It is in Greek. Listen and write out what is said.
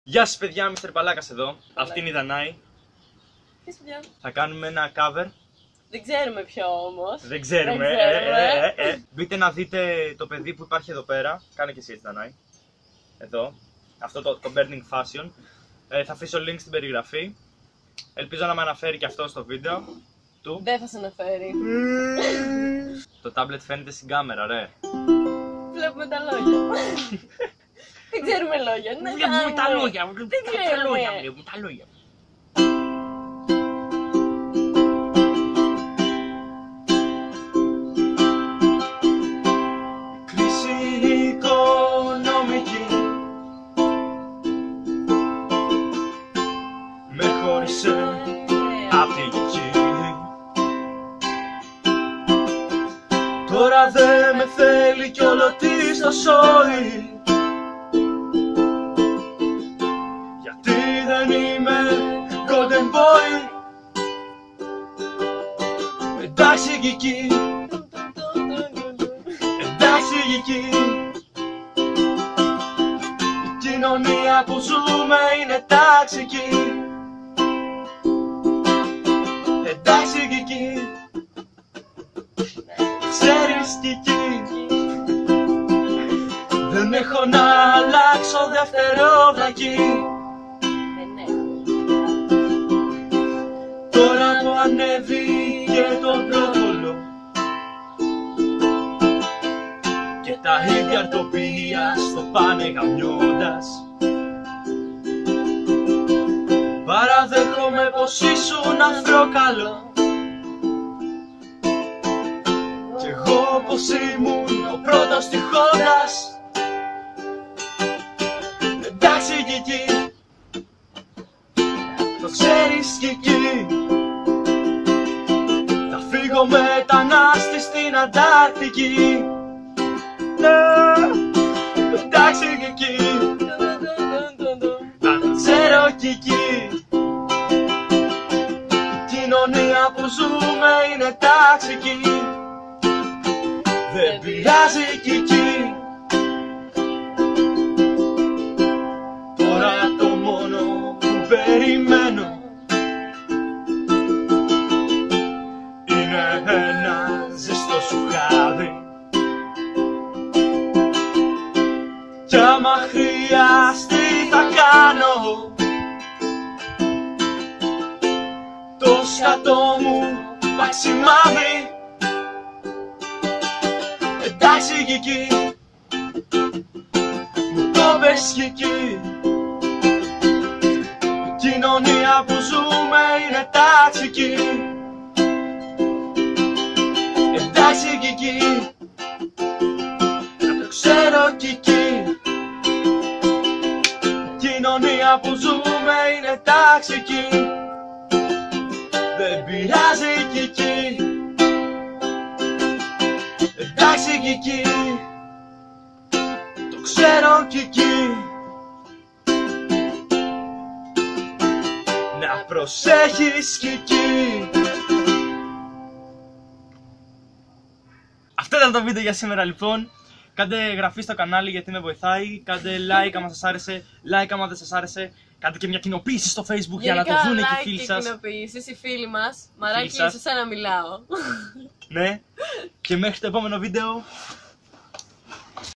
Γεια σας παιδιά, Mr. Παλάκας εδώ. Αυτή είναι η Δανάη. Θα κάνουμε ένα cover. Δεν ξέρουμε ποιο όμως. Δεν ξέρουμε. Μπείτε να δείτε το παιδί που υπάρχει εδώ πέρα. Κάνε και εσύ έτσι, Δανάη. Εδώ. Αυτό το Burning Fashion. Θα αφήσω link στην περιγραφή. Ελπίζω να με αναφέρει και αυτό στο βίντεο του. Δεν θα σε αναφέρει. Το tablet φαίνεται στην κάμερα, ρε. Βλέπουμε τα λόγια. Δεν ξέρουμε λόγια. Βλέπουμε τα λόγια. Δεν ξέρουμε. Βλέπουμε τα λόγια. Κρίση οικονομική με χώρισε απ' τη γη. Τώρα δε με θέλει κι όλο της το σόι. Γιατί δεν είμαι golden boy. Εντάξει γική, εντάξει γική. Η κοινωνία που ζούμε είναι ταξική. Εντάξει γική, ξέρεις γική. Δεν έχω να αλλάξω δευτερόβλακη. Τώρα που ανέβηκε το πρόβολο και τα ίδια αρτοπία στο πάνε γαμιώντας, παραδέχομαι πως ήσουν αφρόκαλο κι εγώ πως ήμουν ο πρώτος τυχώντας. Εντάξει γική, το ξέρεις γική. Θα φύγω μετανάστη στην Αντάρτικη. Εντάξει γική, να το ξέρω γική. Η κοινωνία που ζούμε είναι ταξική. Δεν πειράζει γική. Τώρα το μόνο που περιμένω είναι ένα ζεστό σουχάδι. Κι άμα χρειαστεί θα κάνω το σκατό μου παξιμάδι. Εντάξει γική, μου το πες γική. Η κοινωνία που ζούμε είναι ταξική. Εντάξει γική, να το ξέρω γική. Η κοινωνία που ζούμε είναι ταξική. Δεν πειράζει γική. Εντάξει γική, το ξέρω γική. Να προσέχεις γική. Αυτό ήταν το βίντεο για σήμερα λοιπόν. Κάντε εγγραφή στο κανάλι γιατί με βοηθάει. Κάντε like άμα σας άρεσε. Like άμα δεν σας άρεσε. Κάντε και μια κοινοποίηση στο Facebook για να το δουν και οι φίλοι σας. Γενικά κοινοποίησης, οι φίλοι μας. Μαράκι, σε σένα μιλάω. Ναι. Και μέχρι το επόμενο βίντεο.